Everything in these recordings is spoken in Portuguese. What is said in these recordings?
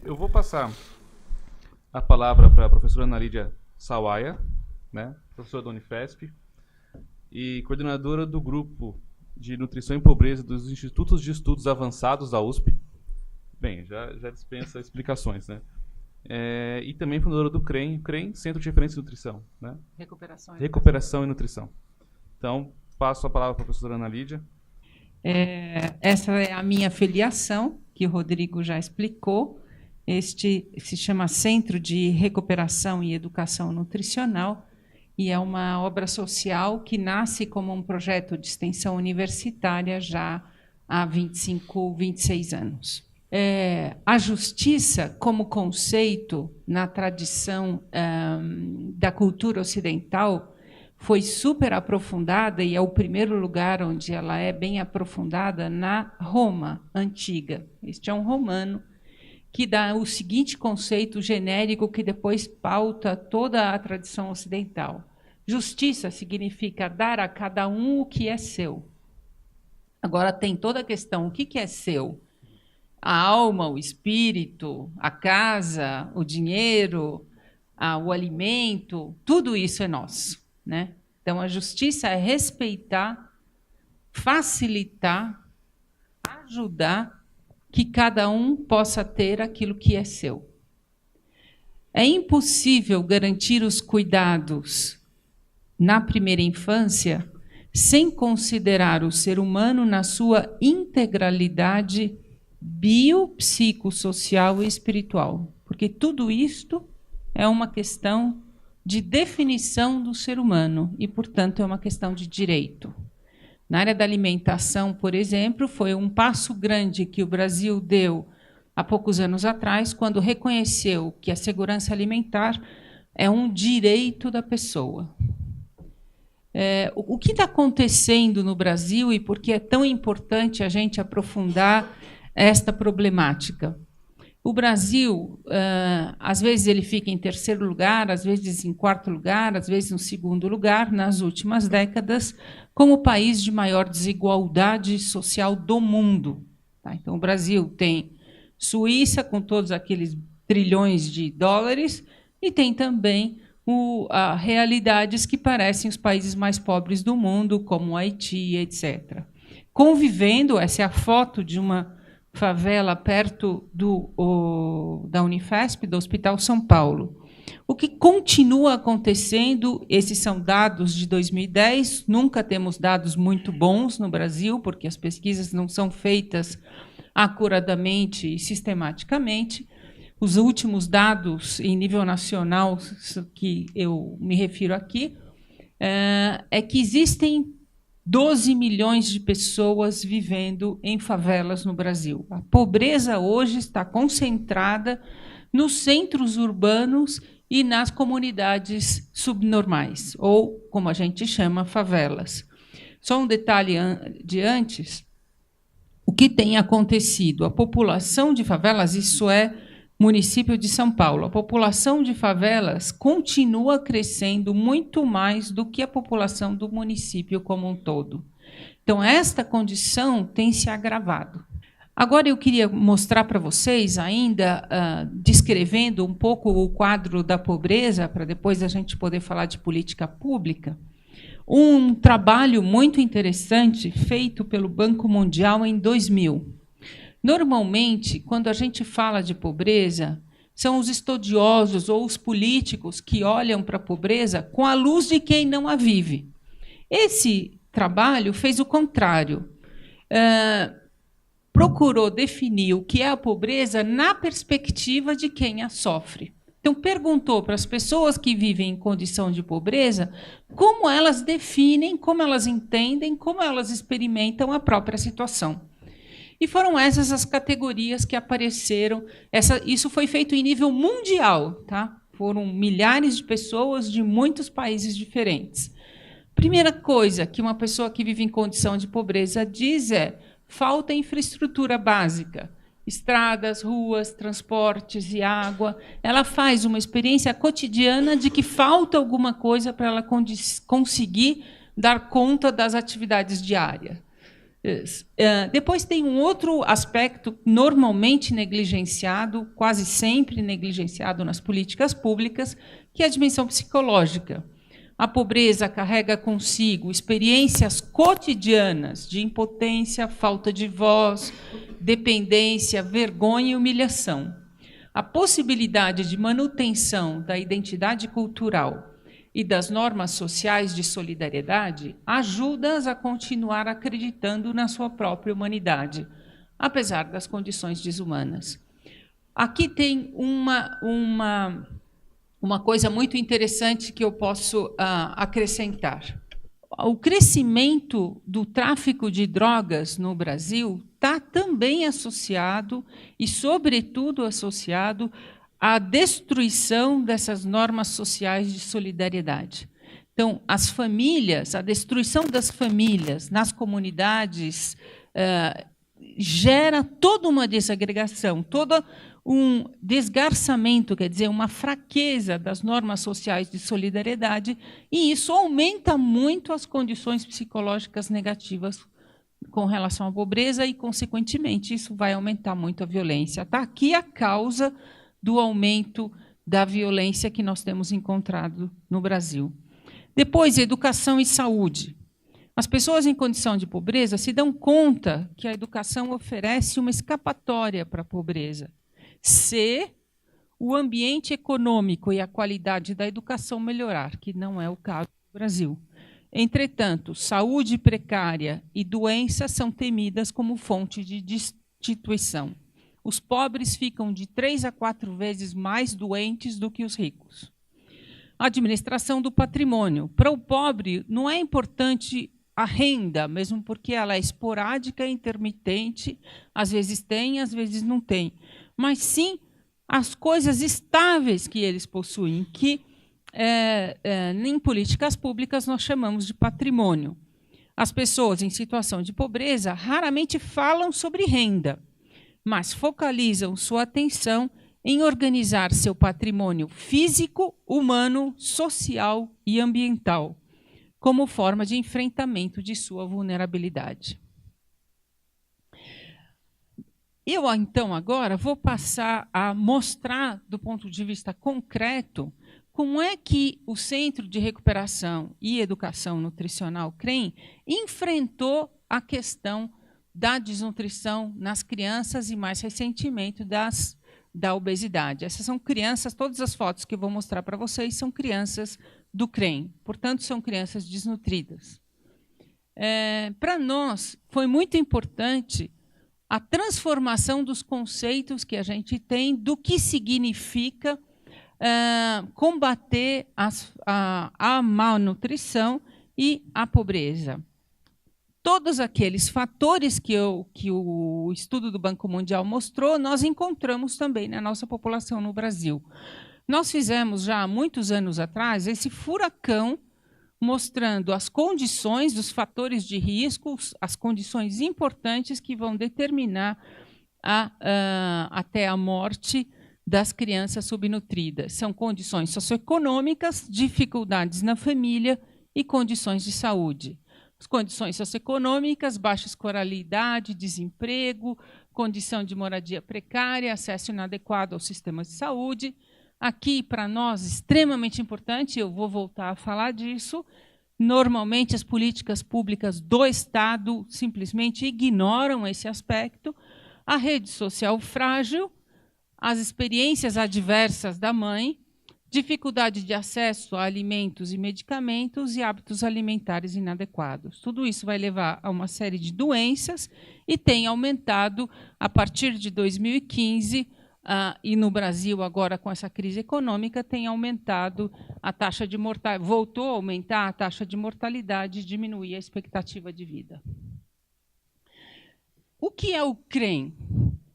Eu vou passar a palavra para a professora Ana Lídia Sawaia, né, professora da Unifesp e coordenadora do grupo de nutrição e pobreza dos Institutos de Estudos Avançados da USP. Bem, já dispensa explicações, né? E também fundadora do CREM, Centro de Referência de Nutrição, né? Recuperação e Nutrição. Então, passo a palavra para a professora Ana Lídia. Essa é a minha filiação, que o Rodrigo já explicou. Este se chama Centro de Recuperação e Educação Nutricional e é uma obra social que nasce como um projeto de extensão universitária já há 25, 26 anos. A justiça, como conceito na tradição da cultura ocidental, foi super aprofundada, e é o primeiro lugar onde ela é bem aprofundada, na Roma antiga. Este é um romano que dá o seguinte conceito genérico que depois pauta toda a tradição ocidental. Justiça significa dar a cada um o que é seu. Agora tem toda a questão, o que é seu? A alma, o espírito, a casa, o dinheiro, o alimento, tudo isso é nosso, né? Então, a justiça é respeitar, facilitar, ajudar que cada um possa ter aquilo que é seu. É impossível garantir os cuidados na primeira infância sem considerar o ser humano na sua integralidade biopsicossocial e espiritual, porque tudo isto é uma questão de definição do ser humano e, portanto, é uma questão de direito. Na área da alimentação, por exemplo, foi um passo grande que o Brasil deu há poucos anos atrás, quando reconheceu que a segurança alimentar é um direito da pessoa. O que está acontecendo no Brasil e por que é tão importante a gente aprofundar esta problemática? O Brasil, às vezes, ele fica em terceiro lugar, às vezes em quarto lugar, às vezes no segundo lugar, nas últimas décadas, como o país de maior desigualdade social do mundo. Tá? Então, o Brasil tem Suíça, com todos aqueles trilhões de dólares, e tem também realidades que parecem os países mais pobres do mundo, como o Haiti, etc. Convivendo, essa é a foto de uma favela perto da Unifesp, do Hospital São Paulo. O que continua acontecendo, esses são dados de 2010, nunca temos dados muito bons no Brasil, porque as pesquisas não são feitas acuradamente e sistematicamente. Os últimos dados em nível nacional que eu me refiro aqui é que existem 12 milhões de pessoas vivendo em favelas no Brasil. A pobreza hoje está concentrada nos centros urbanos e nas comunidades subnormais, ou, como a gente chama, favelas. Só um detalhe de antes, o que tem acontecido? A população de favelas, isso é município de São Paulo, a população de favelas continua crescendo muito mais do que a população do município como um todo. Então, esta condição tem se agravado. Agora, eu queria mostrar para vocês, ainda descrevendo um pouco o quadro da pobreza, para depois a gente poder falar de política pública, um trabalho muito interessante feito pelo Banco Mundial em 2000. Normalmente, quando a gente fala de pobreza, são os estudiosos ou os políticos que olham para a pobreza com a luz de quem não a vive. Esse trabalho fez o contrário. Procurou definir o que é a pobreza na perspectiva de quem a sofre. Então, perguntou para as pessoas que vivem em condição de pobreza como elas definem, como elas entendem, como elas experimentam a própria situação. E foram essas as categorias que apareceram. Isso foi feito em nível mundial, tá? Foram milhares de pessoas de muitos países diferentes. Primeira coisa que uma pessoa que vive em condição de pobreza diz é: falta infraestrutura básica, estradas, ruas, transportes e água. Ela faz uma experiência cotidiana de que falta alguma coisa para ela conseguir dar conta das atividades diárias. Depois tem um outro aspecto normalmente negligenciado, quase sempre negligenciado nas políticas públicas, que é a dimensão psicológica. A pobreza carrega consigo experiências cotidianas de impotência, falta de voz, dependência, vergonha e humilhação. A possibilidade de manutenção da identidade cultural e das normas sociais de solidariedade ajuda-as a continuar acreditando na sua própria humanidade, apesar das condições desumanas. Aqui tem uma coisa muito interessante que eu posso acrescentar. O crescimento do tráfico de drogas no Brasil está também associado, e sobretudo associado, à destruição dessas normas sociais de solidariedade. Então, as famílias, a destruição das famílias nas comunidades gera toda uma desagregação, todo um desgarçamento, quer dizer, uma fraqueza das normas sociais de solidariedade, e isso aumenta muito as condições psicológicas negativas com relação à pobreza e, consequentemente, isso vai aumentar muito a violência. Está aqui a causa do aumento da violência que nós temos encontrado no Brasil. Depois, educação e saúde. As pessoas em condição de pobreza se dão conta que a educação oferece uma escapatória para a pobreza, se o ambiente econômico e a qualidade da educação melhorar, que não é o caso do Brasil. Entretanto, saúde precária e doenças são temidas como fonte de destituição. Os pobres ficam de 3 a 4 vezes mais doentes do que os ricos. A administração do patrimônio. Para o pobre, não é importante a renda, mesmo porque ela é esporádica e intermitente, às vezes tem, às vezes não tem. Mas sim as coisas estáveis que eles possuem, que em políticas públicas nós chamamos de patrimônio. As pessoas em situação de pobreza raramente falam sobre renda, mas focalizam sua atenção em organizar seu patrimônio físico, humano, social e ambiental, como forma de enfrentamento de sua vulnerabilidade. Eu, então, agora vou passar a mostrar, do ponto de vista concreto, como é que o Centro de Recuperação e Educação Nutricional, CREM, enfrentou a questão da desnutrição nas crianças e, mais recentemente, da obesidade. Essas são crianças, todas as fotos que eu vou mostrar para vocês são crianças do CREM, portanto, são crianças desnutridas. Para nós, foi muito importante a transformação dos conceitos que a gente tem do que significa combater a malnutrição e a pobreza. Todos aqueles fatores que o estudo do Banco Mundial mostrou, nós encontramos também na nossa população no Brasil. Nós fizemos já há muitos anos atrás esse furacão mostrando as condições, os fatores de risco, as condições importantes que vão determinar até a morte das crianças subnutridas. São condições socioeconômicas, dificuldades na família e condições de saúde. As condições socioeconômicas, baixa escolaridade, desemprego, condição de moradia precária, acesso inadequado ao sistema de saúde. Aqui, para nós, extremamente importante, eu vou voltar a falar disso, normalmente as políticas públicas do Estado simplesmente ignoram esse aspecto. A rede social frágil, as experiências adversas da mãe, dificuldade de acesso a alimentos e medicamentos e hábitos alimentares inadequados. Tudo isso vai levar a uma série de doenças e tem aumentado, a partir de 2015, e no Brasil, agora com essa crise econômica, tem aumentado a taxa de mortalidade, voltou a aumentar a taxa de mortalidade e diminuir a expectativa de vida. O que é o CREM?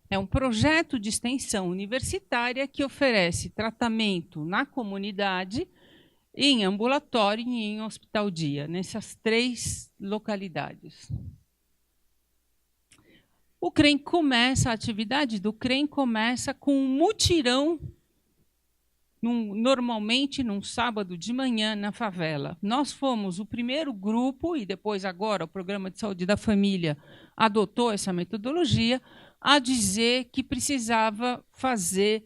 É um projeto de extensão universitária que oferece tratamento na comunidade, em ambulatório e em hospital-dia, nessas 3 localidades. O CREM começa, a atividade do CREM começa com um mutirão normalmente num sábado de manhã na favela. Nós fomos o primeiro grupo, e depois agora o Programa de Saúde da Família adotou essa metodologia, a dizer que precisava fazer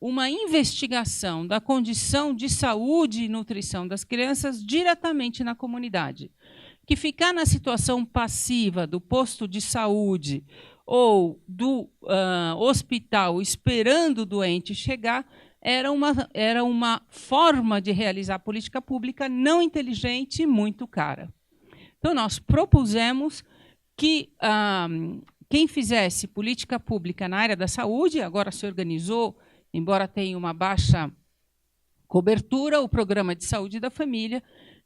uma investigação da condição de saúde e nutrição das crianças diretamente na comunidade. Que ficar na situação passiva do posto de saúde ou do hospital esperando o doente chegar era uma forma de realizar política pública não inteligente e muito cara. Então, nós propusemos que quem fizesse política pública na área da saúde, agora se organizou, embora tenha uma baixa cobertura, o Programa de Saúde da Família,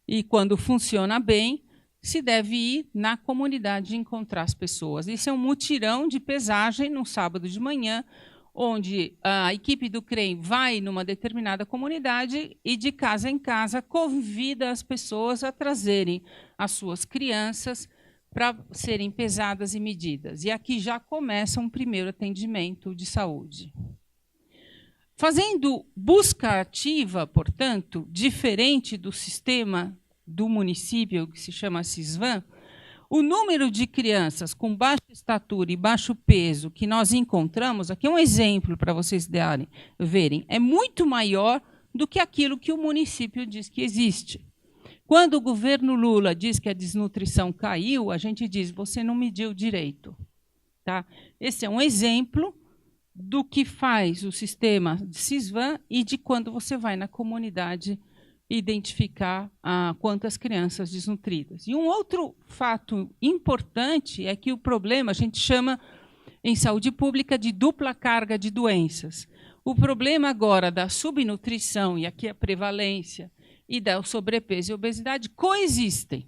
e quando funciona bem, se deve ir na comunidade encontrar as pessoas. Isso é um mutirão de pesagem no sábado de manhã, onde a equipe do CREM vai numa determinada comunidade e, de casa em casa, convida as pessoas a trazerem as suas crianças para serem pesadas e medidas. E aqui já começa um primeiro atendimento de saúde. Fazendo busca ativa, portanto, diferente do sistema do município, que se chama SISVAN, o número de crianças com baixa estatura e baixo peso que nós encontramos, aqui é um exemplo para vocês verem, é muito maior do que aquilo que o município diz que existe. Quando o governo Lula diz que a desnutrição caiu, a gente diz, você não mediu direito. Tá? Esse é um exemplo do que faz o sistema de SISVAN e de quando você vai na comunidade identificar quantas crianças desnutridas. E um outro fato importante é que o problema a gente chama em saúde pública de dupla carga de doenças. O problema agora da subnutrição, e aqui a prevalência, e da sobrepeso e obesidade coexistem.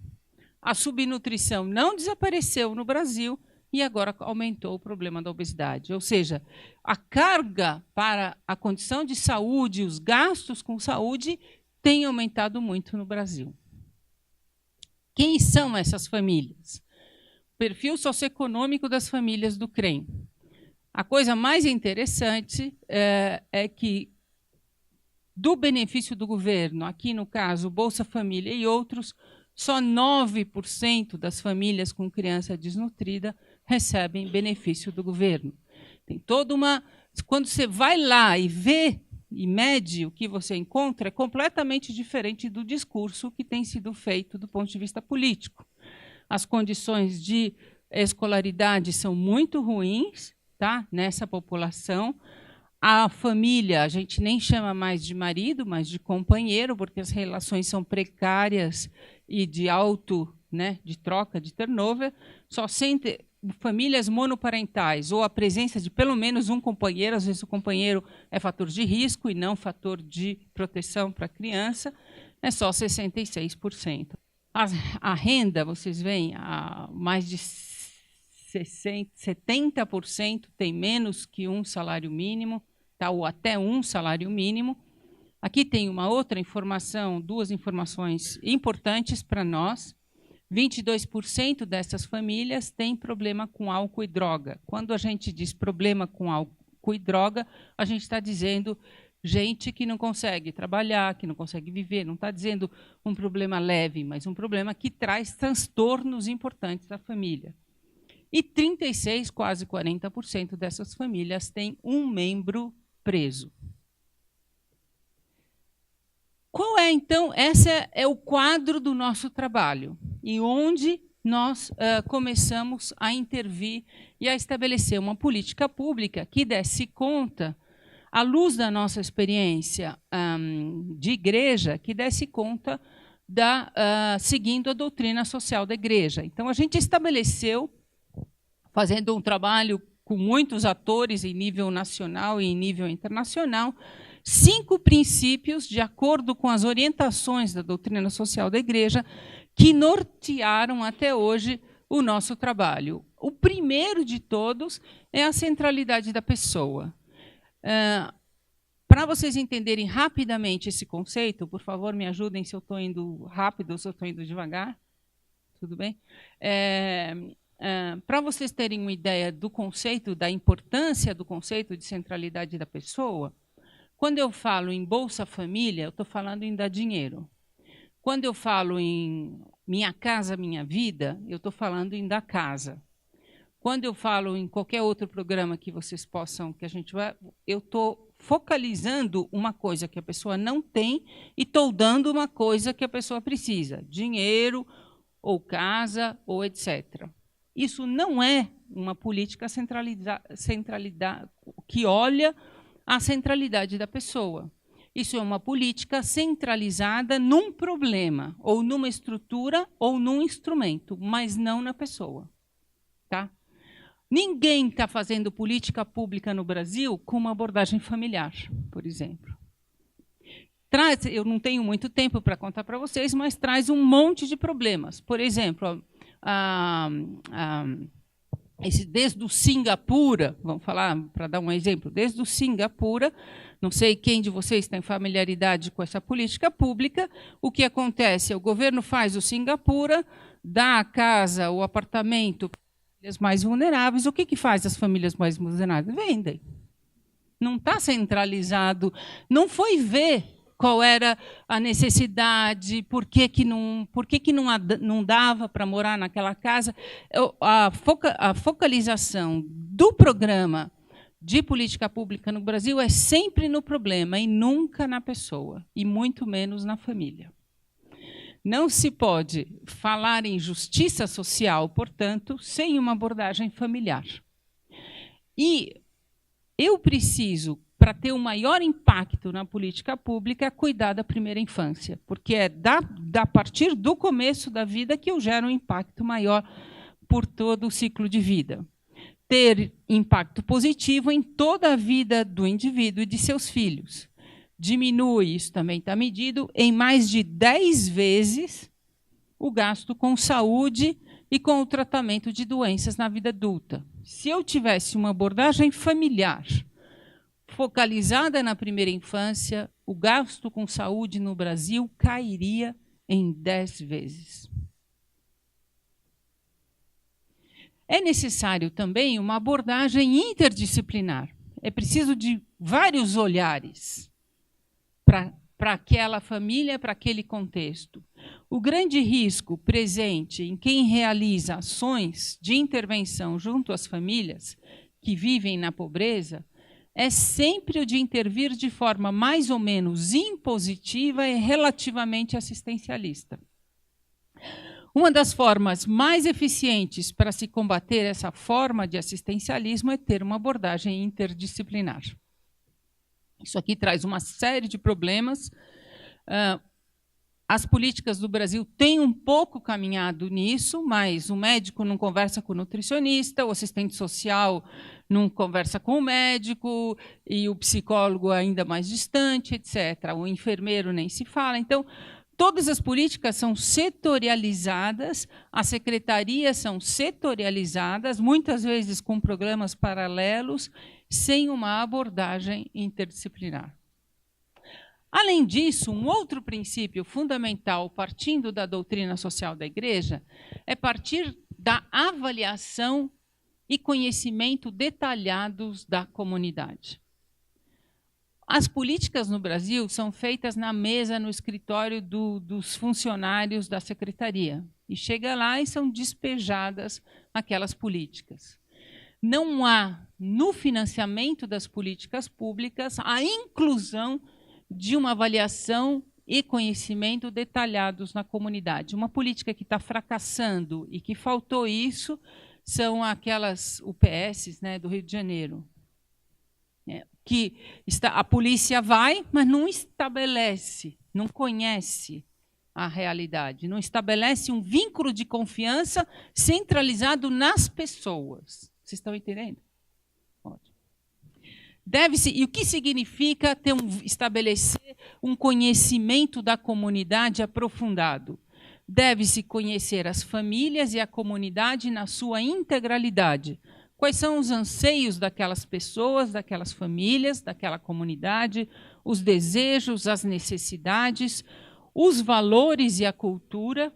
A subnutrição não desapareceu no Brasil e agora aumentou o problema da obesidade. Ou seja, a carga para a condição de saúde, os gastos com saúde, tem aumentado muito no Brasil. Quem são essas famílias? O perfil socioeconômico das famílias do CREM. A coisa mais interessante é que, do benefício do governo, aqui no caso, Bolsa Família e outros, só 9% das famílias com criança desnutrida recebem benefício do governo. Tem toda uma... Quando você vai lá e vê e mede o que você encontra, é completamente diferente do discurso que tem sido feito do ponto de vista político. As condições de escolaridade são muito ruins, tá, nessa população. A família, a gente nem chama mais de marido, mas de companheiro, porque as relações são precárias e de de troca, de turnover. Só famílias monoparentais, ou a presença de pelo menos um companheiro, às vezes o companheiro é fator de risco e não fator de proteção para a criança, é só 66%. A renda, vocês veem, mais de 70% tem menos que um salário mínimo, tá, ou até um salário mínimo. Aqui tem uma outra informação, duas informações importantes para nós. 22% dessas famílias têm problema com álcool e droga. Quando a gente diz problema com álcool e droga, a gente está dizendo gente que não consegue trabalhar, que não consegue viver, não está dizendo um problema leve, mas um problema que traz transtornos importantes à família. E 36%, quase 40% dessas famílias têm um membro preso. Qual é, então, esse é o quadro do nosso trabalho, e onde nós começamos a intervir e a estabelecer uma política pública que desse conta, à luz da nossa experiência de igreja, que desse conta seguindo a doutrina social da igreja. Então, a gente estabeleceu, fazendo um trabalho com muitos atores em nível nacional e em nível internacional, 5 princípios, de acordo com as orientações da doutrina social da igreja, que nortearam até hoje o nosso trabalho. O primeiro de todos é a centralidade da pessoa. Para vocês entenderem rapidamente esse conceito, por favor, me ajudem se eu estou indo rápido ou se eu estou indo devagar. Tudo bem? Para vocês terem uma ideia do conceito, da importância do conceito de centralidade da pessoa, Quando eu falo em Bolsa Família, eu estou falando em dar dinheiro. Quando eu falo em Minha Casa Minha Vida, eu estou falando em dar casa. Quando eu falo em qualquer outro programa que vocês possam, que a gente vai, eu estou focalizando uma coisa que a pessoa não tem e estou dando uma coisa que a pessoa precisa, dinheiro, ou casa, ou etc. Isso não é uma política que olha a centralidade da pessoa. Isso é uma política centralizada num problema, ou numa estrutura, ou num instrumento, mas não na pessoa. Tá? Ninguém está fazendo política pública no Brasil com uma abordagem familiar, por exemplo. Eu não tenho muito tempo para contar para vocês, mas traz um monte de problemas. Por exemplo, desde o Singapura, vamos falar, para dar um exemplo, desde o Singapura, não sei quem de vocês tem familiaridade com essa política pública, o que acontece é o governo faz o Singapura, dá a casa, o apartamento para as famílias mais vulneráveis. O que faz as famílias mais vulneráveis? Vendem. Não está centralizado, não foi ver qual era a necessidade, por que não dava para morar naquela casa. A focalização do programa de política pública no Brasil é sempre no problema e nunca na pessoa, e muito menos na família. Não se pode falar em justiça social, portanto, sem uma abordagem familiar. E eu preciso, para ter um maior impacto na política pública, cuidar da primeira infância, porque é a partir do começo da vida que eu gero um impacto maior por todo o ciclo de vida. Ter impacto positivo em toda a vida do indivíduo e de seus filhos. Diminui, isso também está medido, em mais de 10 vezes o gasto com saúde e com o tratamento de doenças na vida adulta. Se eu tivesse uma abordagem familiar focalizada na primeira infância, o gasto com saúde no Brasil cairia em 10 vezes. É necessário também uma abordagem interdisciplinar. É preciso de vários olhares para aquela família, para aquele contexto. O grande risco presente em quem realiza ações de intervenção junto às famílias que vivem na pobreza é sempre o de intervir de forma mais ou menos impositiva e relativamente assistencialista. Uma das formas mais eficientes para se combater essa forma de assistencialismo é ter uma abordagem interdisciplinar. Isso aqui traz uma série de problemas. As políticas do Brasil têm um pouco caminhado nisso, mas o médico não conversa com o nutricionista, o assistente social não conversa com o médico, e o psicólogo ainda mais distante, etc. O enfermeiro nem se fala. Então, todas as políticas são setorializadas, as secretarias são setorializadas, muitas vezes com programas paralelos, sem uma abordagem interdisciplinar. Além disso, um outro princípio fundamental, partindo da doutrina social da Igreja, é partir da avaliação e conhecimento detalhados da comunidade. As políticas no Brasil são feitas na mesa, no escritório dos funcionários da secretaria. E chega lá e são despejadas aquelas políticas. Não há, no financiamento das políticas públicas, a inclusão de uma avaliação e conhecimento detalhados na comunidade. Uma política que está fracassando e que faltou isso são aquelas UPS, né, do Rio de Janeiro. Que a polícia vai, mas não estabelece, não conhece a realidade, não estabelece um vínculo de confiança centralizado nas pessoas. Vocês estão entendendo? Ótimo. E o que significa estabelecer um conhecimento da comunidade aprofundado? Deve-se conhecer as famílias e a comunidade na sua integralidade. Quais são os anseios daquelas pessoas, daquelas famílias, daquela comunidade, os desejos, as necessidades, os valores e a cultura,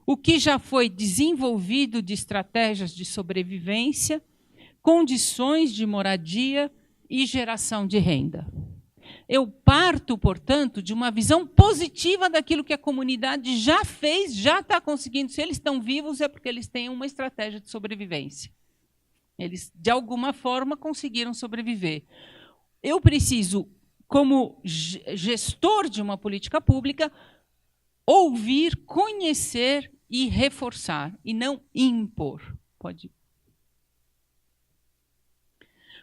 o que já foi desenvolvido de estratégias de sobrevivência, condições de moradia e geração de renda. Eu parto, portanto, de uma visão positiva daquilo que a comunidade já fez, já está conseguindo. Se eles estão vivos, é porque eles têm uma estratégia de sobrevivência. Eles, de alguma forma, conseguiram sobreviver. Eu preciso, como gestor de uma política pública, ouvir, conhecer e reforçar, e não impor. Pode.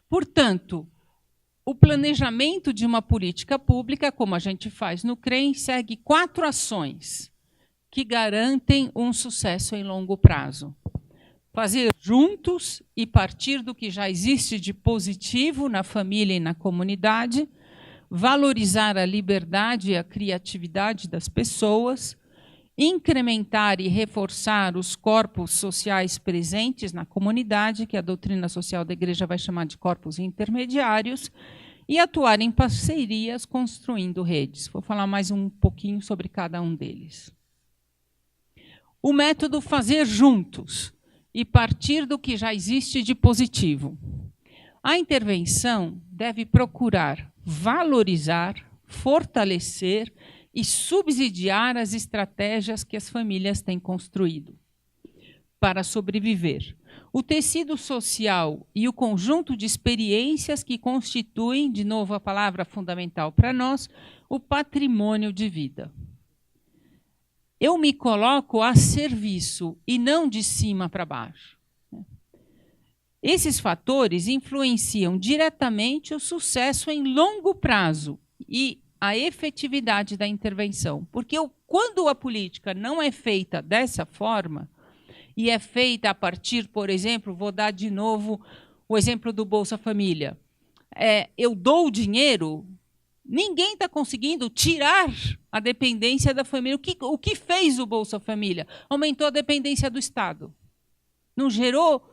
Portanto, o planejamento de uma política pública, como a gente faz no CREM, segue 4 ações que garantem um sucesso em longo prazo. Fazer juntos e partir do que já existe de positivo na família e na comunidade, valorizar a liberdade e a criatividade das pessoas, incrementar e reforçar os corpos sociais presentes na comunidade, que a doutrina social da Igreja vai chamar de corpos intermediários, e atuar em parcerias, construindo redes. Vou falar mais um pouquinho sobre cada um deles. O método fazer juntos e partir do que já existe de positivo. A intervenção deve procurar valorizar, fortalecer e subsidiar as estratégias que as famílias têm construído para sobreviver. O tecido social e o conjunto de experiências que constituem, de novo a palavra fundamental para nós, o patrimônio de vida. Eu me coloco a serviço e não de cima para baixo. Esses fatores influenciam diretamente o sucesso em longo prazo e a efetividade da intervenção. Porque quando a política não é feita dessa forma, e é feita a partir, por exemplo, vou dar de novo o exemplo do Bolsa Família. Eu dou o dinheiro, ninguém está conseguindo tirar a dependência da família. O que fez o Bolsa Família? Aumentou a dependência do Estado. Não gerou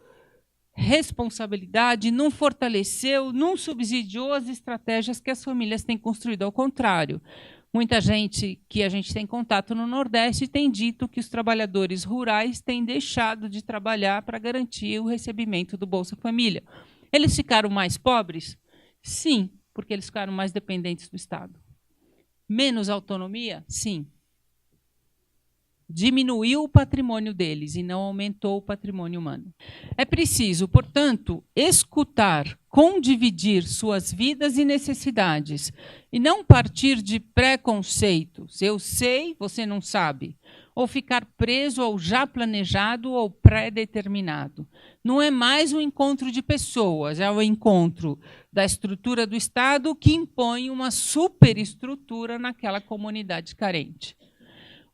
responsabilidade, não fortaleceu, não subsidiou as estratégias que as famílias têm construído. Ao contrário, muita gente que a gente tem contato no Nordeste tem dito que os trabalhadores rurais têm deixado de trabalhar para garantir o recebimento do Bolsa Família. Eles ficaram mais pobres? Sim, porque eles ficaram mais dependentes do Estado. Menos autonomia? Sim. Diminuiu o patrimônio deles e não aumentou o patrimônio humano. É preciso, portanto, escutar, condividir suas vidas e necessidades e não partir de preconceitos. Eu sei, você não sabe. Ou ficar preso ao já planejado ou pré-determinado. Não é mais um encontro de pessoas, é o encontro da estrutura do Estado que impõe uma superestrutura naquela comunidade carente.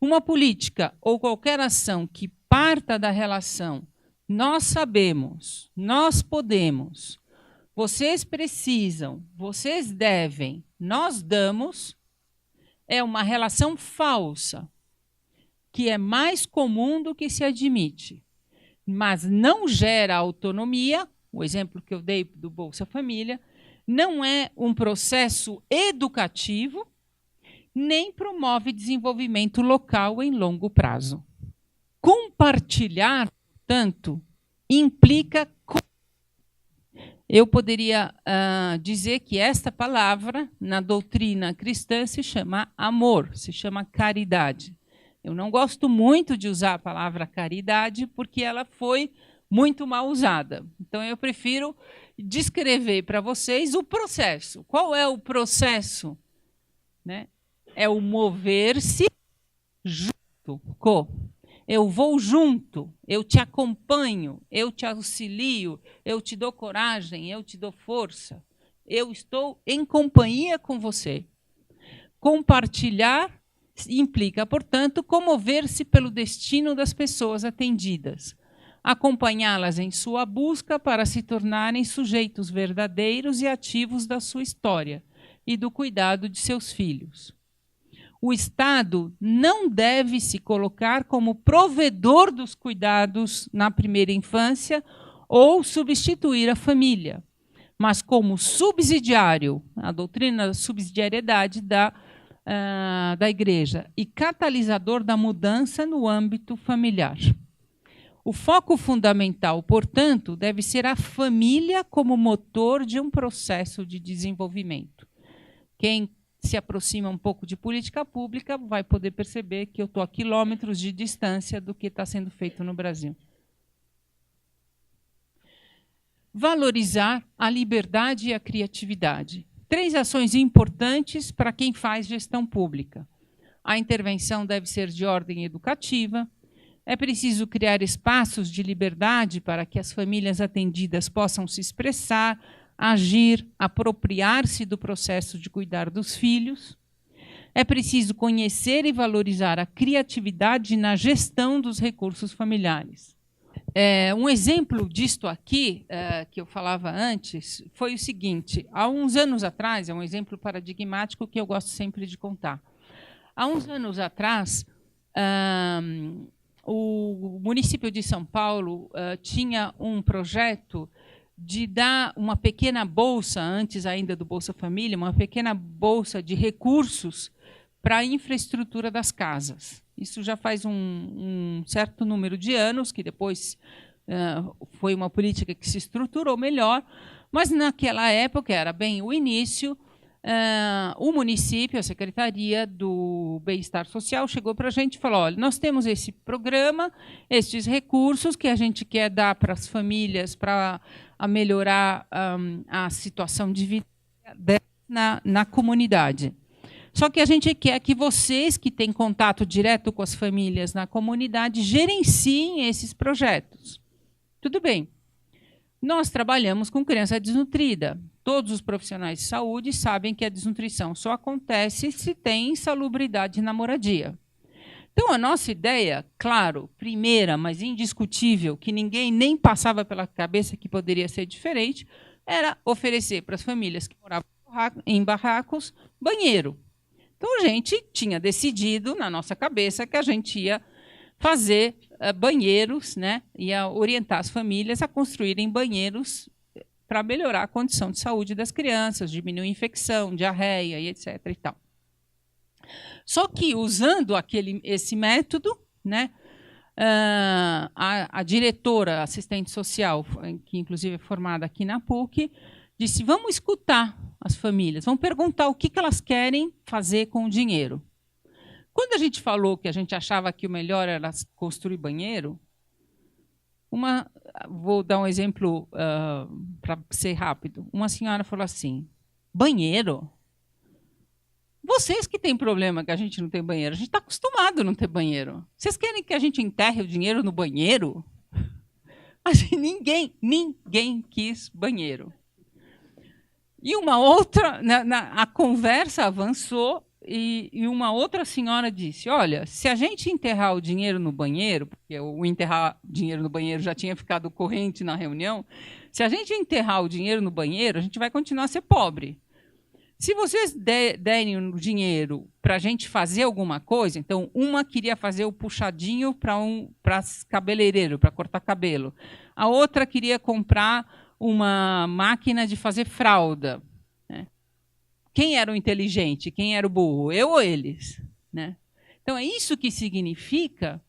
Uma política ou qualquer ação que parta da relação nós sabemos, nós podemos, vocês precisam, vocês devem, nós damos, é uma relação falsa, que é mais comum do que se admite, mas não gera autonomia, o exemplo que eu dei do Bolsa Família, não é um processo educativo, nem promove desenvolvimento local em longo prazo. Compartilhar, portanto, implica... Eu poderia dizer que esta palavra, na doutrina cristã, se chama amor, se chama caridade. Eu não gosto muito de usar a palavra caridade, porque ela foi muito mal usada. Então, eu prefiro descrever para vocês o processo. Qual é o processo? Né? É o mover-se junto. Eu vou junto, eu te acompanho, eu te auxilio, eu te dou coragem, eu te dou força. Eu estou em companhia com você. Compartilhar implica, portanto, comover-se pelo destino das pessoas atendidas, acompanhá-las em sua busca para se tornarem sujeitos verdadeiros e ativos da sua história e do cuidado de seus filhos. O Estado não deve se colocar como provedor dos cuidados na primeira infância ou substituir a família, mas como subsidiário, a doutrina da subsidiariedade da Igreja, e catalisador da mudança no âmbito familiar. O foco fundamental, portanto, deve ser a família como motor de um processo de desenvolvimento. Quem se aproxima um pouco de política pública vai poder perceber que eu estou a quilômetros de distância do que está sendo feito no Brasil. Valorizar a liberdade e a criatividade. 3 ações importantes para quem faz gestão pública. A intervenção deve ser de ordem educativa. É preciso criar espaços de liberdade para que as famílias atendidas possam se expressar, agir, apropriar-se do processo de cuidar dos filhos. É preciso conhecer e valorizar a criatividade na gestão dos recursos familiares. Um exemplo disto aqui, que eu falava antes, foi o seguinte. Há uns anos atrás, é um exemplo paradigmático que eu gosto sempre de contar. Há uns anos atrás, o município de São Paulo tinha um projeto de dar uma pequena bolsa, antes ainda do Bolsa Família, uma pequena bolsa de recursos para a infraestrutura das casas. Isso já faz um certo número de anos, que depois foi uma política que se estruturou melhor, mas naquela época, era bem o início, o município, a Secretaria do Bem-Estar Social, chegou para a gente e falou, olha, nós temos esse programa, estes recursos que a gente quer dar para as famílias para melhorar a situação de vida na comunidade. Só que a gente quer que vocês, que têm contato direto com as famílias na comunidade, gerenciem esses projetos. Tudo bem. Nós trabalhamos com criança desnutrida. Todos os profissionais de saúde sabem que a desnutrição só acontece se tem insalubridade na moradia. Então, a nossa ideia, claro, primeira, mas indiscutível, que ninguém nem passava pela cabeça que poderia ser diferente, era oferecer para as famílias que moravam em barracos banheiro. Então, a gente tinha decidido, na nossa cabeça, que a gente ia fazer banheiros, né? Ia orientar as famílias a construírem banheiros para melhorar a condição de saúde das crianças, diminuir infecção, diarreia e etc. E tal. Só que, usando esse método, né, a diretora, assistente social, que inclusive é formada aqui na PUC, disse, vamos escutar as famílias, vamos perguntar o que elas querem fazer com o dinheiro. Quando a gente falou que a gente achava que o melhor era construir banheiro, vou dar um exemplo para ser rápido. Uma senhora falou assim, banheiro? Vocês que têm problema que a gente não tem banheiro, a gente está acostumado a não ter banheiro. Vocês querem que a gente enterre o dinheiro no banheiro? Ninguém quis banheiro. E uma outra, a conversa avançou e uma outra senhora disse, olha, se a gente enterrar o dinheiro no banheiro, porque o enterrar dinheiro no banheiro já tinha ficado corrente na reunião, se a gente enterrar o dinheiro no banheiro, a gente vai continuar a ser pobre. Se vocês derem o dinheiro para a gente fazer alguma coisa, então uma queria fazer o puxadinho para cabeleireiro, para cortar cabelo. A outra queria comprar uma máquina de fazer fralda. Né? Quem era o inteligente? Quem era o burro? Eu ou eles? Né? Então, é isso que significa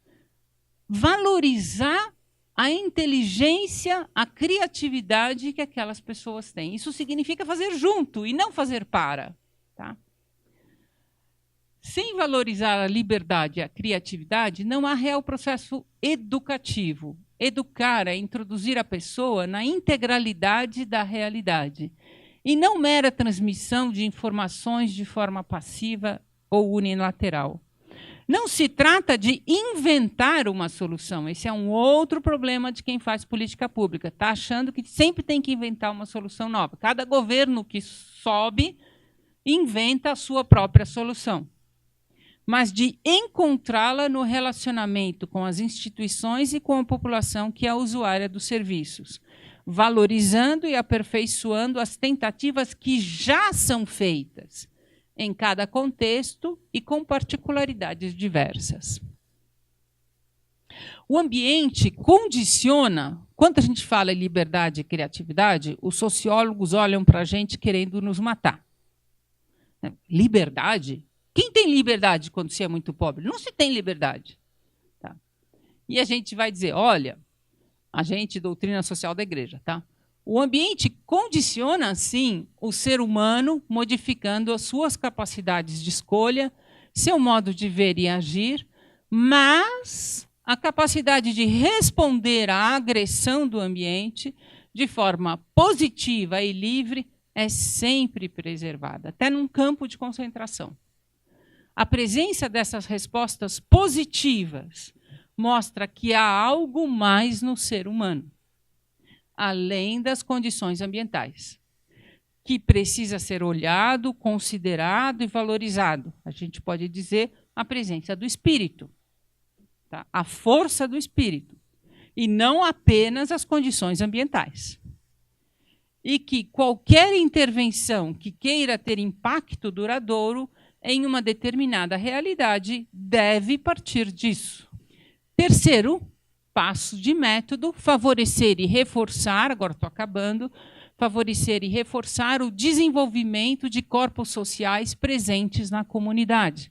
valorizar a inteligência, a criatividade que aquelas pessoas têm. Isso significa fazer junto e não fazer para. Tá? Sem valorizar a liberdade e a criatividade, não há real processo educativo. Educar é introduzir a pessoa na integralidade da realidade e não mera transmissão de informações de forma passiva ou unilateral. Não se trata de inventar uma solução. Esse é um outro problema de quem faz política pública. Está achando que sempre tem que inventar uma solução nova. Cada governo que sobe inventa a sua própria solução. Mas de encontrá-la no relacionamento com as instituições e com a população que é usuária dos serviços, valorizando e aperfeiçoando as tentativas que já são feitas, em cada contexto e com particularidades diversas. O ambiente condiciona, quando a gente fala em liberdade e criatividade, os sociólogos olham para a gente querendo nos matar. Liberdade? Quem tem liberdade quando se é muito pobre? Não se tem liberdade. Tá? E a gente vai dizer, olha, a gente, doutrina social da igreja, tá? O ambiente condiciona, sim, o ser humano, modificando as suas capacidades de escolha, seu modo de ver e agir, mas a capacidade de responder à agressão do ambiente de forma positiva e livre é sempre preservada, até num campo de concentração. A presença dessas respostas positivas mostra que há algo mais no ser humano, além das condições ambientais, que precisa ser olhado, considerado e valorizado. A gente pode dizer a presença do espírito, tá? A força do espírito, e não apenas as condições ambientais. E que qualquer intervenção que queira ter impacto duradouro em uma determinada realidade deve partir disso. Terceiro passo de método, favorecer e reforçar, agora estou acabando, favorecer e reforçar o desenvolvimento de corpos sociais presentes na comunidade.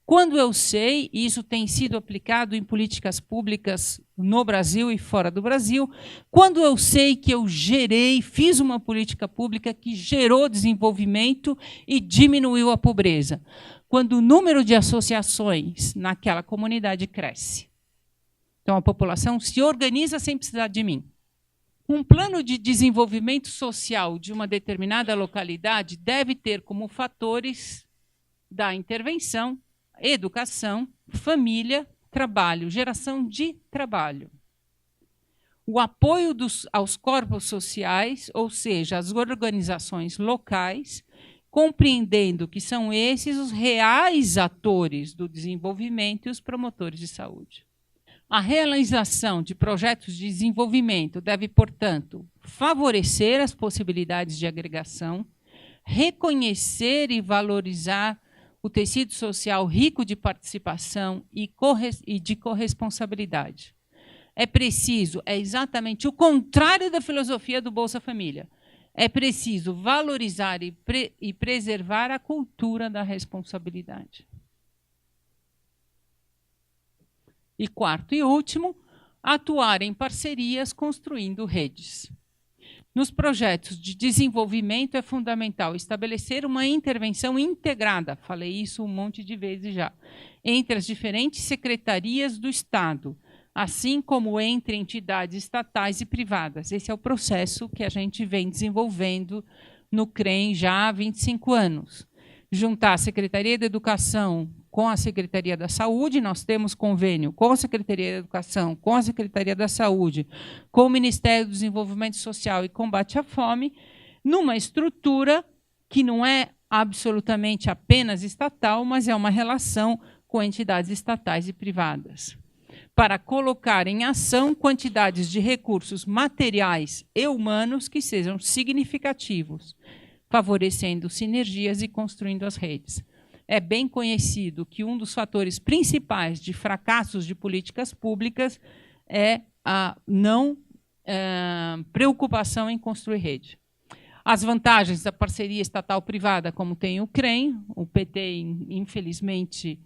Quando eu sei, e isso tem sido aplicado em políticas públicas no Brasil e fora do Brasil, quando eu sei que eu fiz uma política pública que gerou desenvolvimento e diminuiu a pobreza, quando o número de associações naquela comunidade cresce. Então, a população se organiza sem precisar de mim. Um plano de desenvolvimento social de uma determinada localidade deve ter como fatores da intervenção educação, família, trabalho, geração de trabalho. O apoio aos corpos sociais, ou seja, às organizações locais, compreendendo que são esses os reais atores do desenvolvimento e os promotores de saúde. A realização de projetos de desenvolvimento deve, portanto, favorecer as possibilidades de agregação, reconhecer e valorizar o tecido social rico de participação e de corresponsabilidade. É exatamente o contrário da filosofia do Bolsa Família. É preciso valorizar e preservar a cultura da responsabilidade. E quarto e último, atuar em parcerias construindo redes. Nos projetos de desenvolvimento é fundamental estabelecer uma intervenção integrada, falei isso um monte de vezes já, entre as diferentes secretarias do Estado, assim como entre entidades estatais e privadas. Esse é o processo que a gente vem desenvolvendo no CREM já há 25 anos. Juntar a Secretaria da Educação com a Secretaria da Saúde, nós temos convênio com a Secretaria da Educação, com a Secretaria da Saúde, com o Ministério do Desenvolvimento Social e Combate à Fome, numa estrutura que não é absolutamente apenas estatal, mas é uma relação com entidades estatais e privadas, para colocar em ação quantidades de recursos materiais e humanos que sejam significativos, favorecendo sinergias e construindo as redes. É bem conhecido que um dos fatores principais de fracassos de políticas públicas é a não preocupação em construir rede. As vantagens da parceria estatal-privada, como tem o CREM, o PT, infelizmente,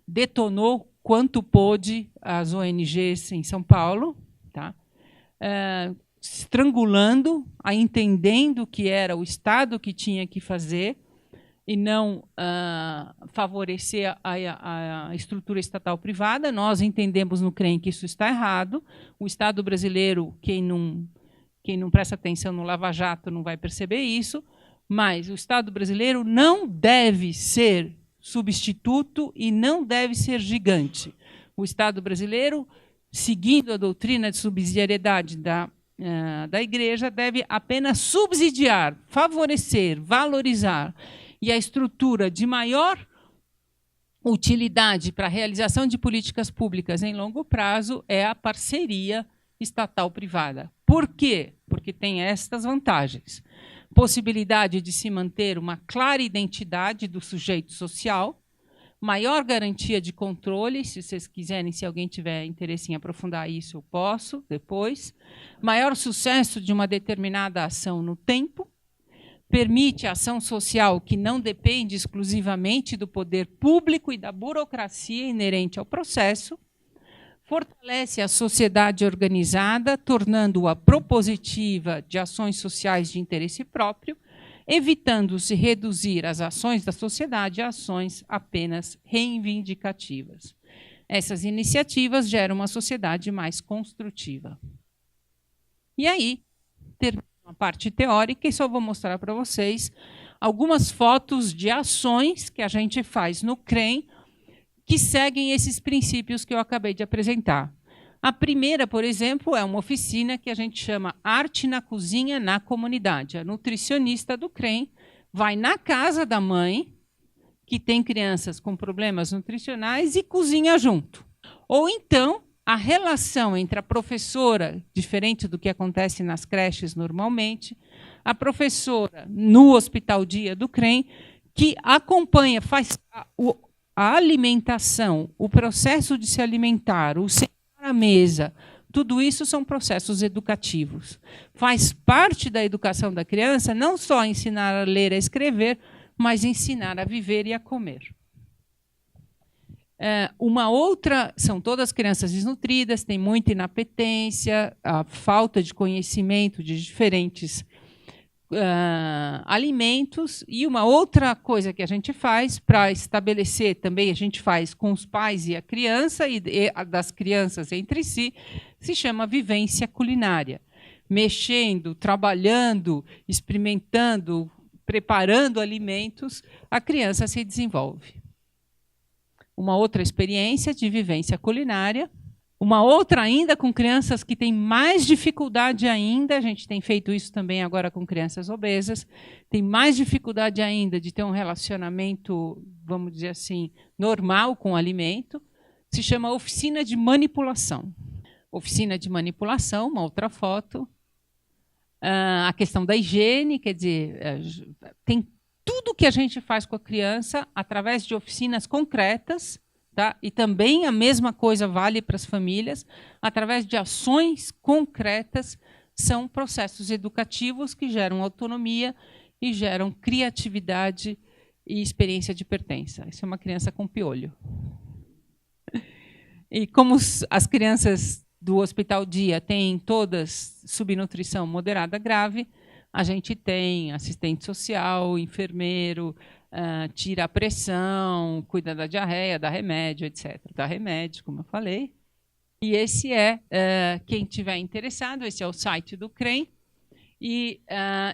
detonou quanto pôde as ONGs em São Paulo, tá? Estrangulando, entendendo que era o Estado que tinha que fazer, e não favorecer a estrutura estatal privada. Nós entendemos no CREM que isso está errado. O Estado brasileiro, quem não presta atenção no Lava Jato não vai perceber isso, mas o Estado brasileiro não deve ser substituto e não deve ser gigante. O Estado brasileiro, seguindo a doutrina de subsidiariedade da Igreja, deve apenas subsidiar, favorecer, valorizar. E a estrutura de maior utilidade para a realização de políticas públicas em longo prazo é a parceria estatal-privada. Por quê? Porque tem estas vantagens. Possibilidade de se manter uma clara identidade do sujeito social, maior garantia de controle, se vocês quiserem, se alguém tiver interesse em aprofundar isso, eu posso depois. Maior sucesso de uma determinada ação no tempo, permite a ação social que não depende exclusivamente do poder público e da burocracia inerente ao processo, fortalece a sociedade organizada, tornando-a propositiva de ações sociais de interesse próprio, evitando-se reduzir as ações da sociedade a ações apenas reivindicativas. Essas iniciativas geram uma sociedade mais construtiva. E aí, termino a parte teórica e só vou mostrar para vocês algumas fotos de ações que a gente faz no CREM que seguem esses princípios que eu acabei de apresentar. A primeira, por exemplo, é uma oficina que a gente chama Arte na Cozinha na Comunidade. A nutricionista do CREM vai na casa da mãe, que tem crianças com problemas nutricionais, e cozinha junto. Ou então, a relação entre a professora, diferente do que acontece nas creches normalmente, a professora no Hospital Dia do CREM, que acompanha, faz a alimentação, o processo de se alimentar, o sentar à mesa, tudo isso são processos educativos. Faz parte da educação da criança não só ensinar a ler e a escrever, mas ensinar a viver e a comer. Uma outra, são todas crianças desnutridas, tem muita inapetência, a falta de conhecimento de diferentes alimentos. E uma outra coisa que a gente faz para estabelecer também, a gente faz com os pais e a criança, e das crianças entre si, se chama vivência culinária. Mexendo, trabalhando, experimentando, preparando alimentos, a criança se desenvolve. Uma outra experiência de vivência culinária. Uma outra ainda com crianças que têm mais dificuldade ainda, a gente tem feito isso também agora com crianças obesas, tem mais dificuldade ainda de ter um relacionamento, vamos dizer assim, normal com o alimento, se chama oficina de manipulação. Oficina de manipulação, uma outra foto. A questão da higiene, quer dizer, tem tudo que a gente faz com a criança através de oficinas concretas, tá? E também a mesma coisa vale para as famílias, através de ações concretas, são processos educativos que geram autonomia e geram criatividade e experiência de pertença. Isso é uma criança com piolho. E como as crianças do Hospital Dia têm todas subnutrição moderada grave, a gente tem assistente social, enfermeiro, tira a pressão, cuida da diarreia, dá remédio, etc. Dá remédio, como eu falei. E esse quem tiver interessado, esse é o site do CREM, e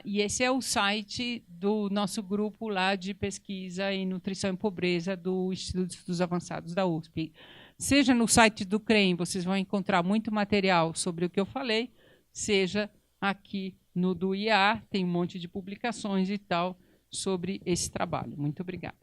esse é o site do nosso grupo lá de pesquisa em nutrição e pobreza do Instituto de Estudos Avançados da USP. Seja no site do CREM, vocês vão encontrar muito material sobre o que eu falei, seja aqui no do IA, tem um monte de publicações e tal sobre esse trabalho. Muito obrigada.